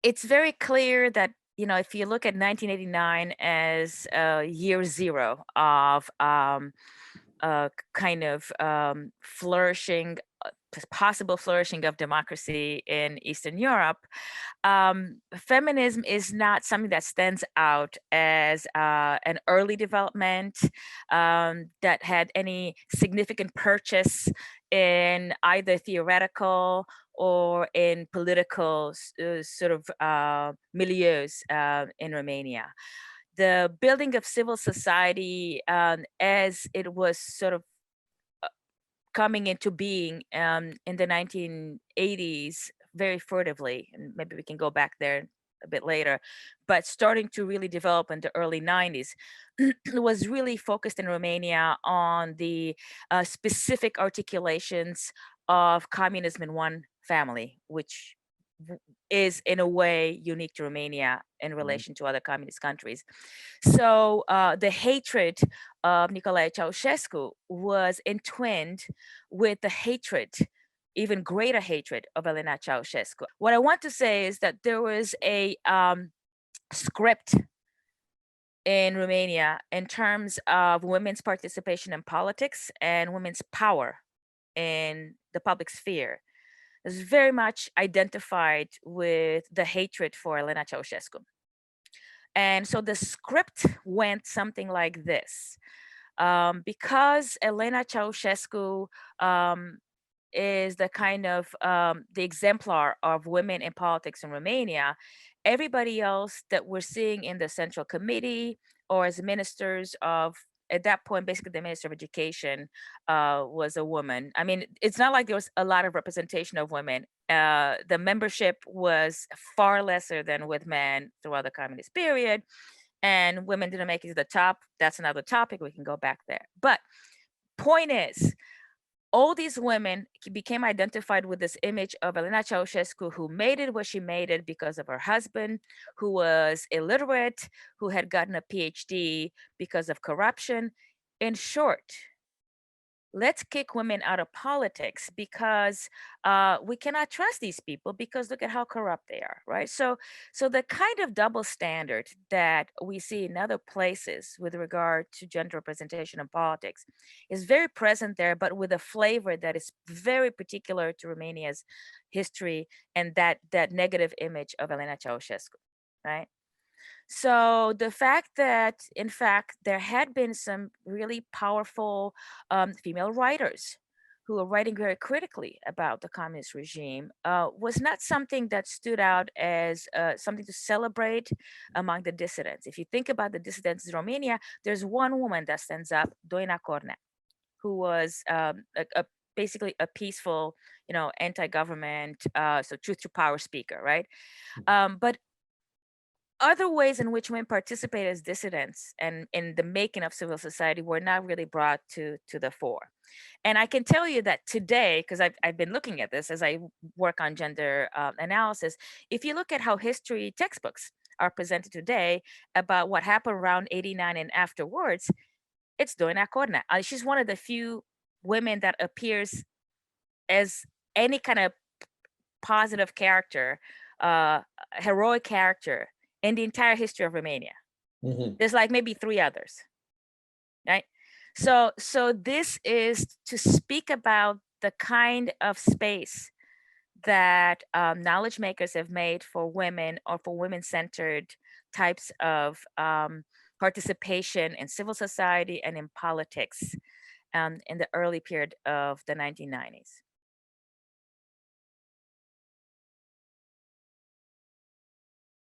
it's very clear that, if you look at 1989 as year zero of kind of flourishing, possible flourishing of democracy in Eastern Europe, feminism is not something that stands out as an early development that had any significant purchase in either theoretical or in political sort of milieus in Romania. The building of civil society, as it was sort of coming into being in the 1980s very furtively, and maybe we can go back there a bit later, but starting to really develop in the early 90s, was really focused in Romania on the specific articulations of communism in one family, which is in a way unique to Romania in Mhm. relation to other communist countries. So the hatred of Nicolae Ceausescu was entwined with the hatred, even greater hatred of Elena Ceausescu. What I want to say is that there was a script in Romania in terms of women's participation in politics and women's power in the public sphere is very much identified with the hatred for Elena Ceausescu. And so the script went something like this. Because Elena Ceausescu is the kind of the exemplar of women in politics in Romania, everybody else that we're seeing in the Central Committee or as ministers of, at that point, basically the Minister of Education was a woman. I mean, it's not like there was a lot of representation of women. The membership was far lesser than with men throughout the communist period, and women didn't make it to the top. That's another topic. We can go back there. But point is, all these women became identified with this image of Elena Ceausescu, who made it where she made it because of her husband, who was illiterate, who had gotten a PhD because of corruption. In short, let's kick women out of politics because we cannot trust these people because look at how corrupt they are, right? So the kind of double standard that we see in other places with regard to gender representation in politics is very present there, but with a flavor that is very particular to Romania's history and that negative image of Elena Ceausescu, right? So the fact that, in fact, there had been some really powerful female writers who were writing very critically about the communist regime was not something that stood out as something to celebrate among the dissidents. If you think about the dissidents in Romania, there's one woman that stands up, Doina Cornea, who was basically a peaceful, anti-government, so truth to power speaker, right? But other ways in which women participate as dissidents and in the making of civil society were not really brought to the fore. And I can tell you that today, because I've been looking at this as I work on gender analysis, if you look at how history textbooks are presented today about what happened around 89 and afterwards, it's Doina Corna. She's one of the few women that appears as any kind of positive character, uh, heroic character in the entire history of Romania. Mhm. There's like maybe three others, right? So this is to speak about the kind of space that knowledge makers have made for women or for women-centered types of participation in civil society and in politics in the early period of the 1990s.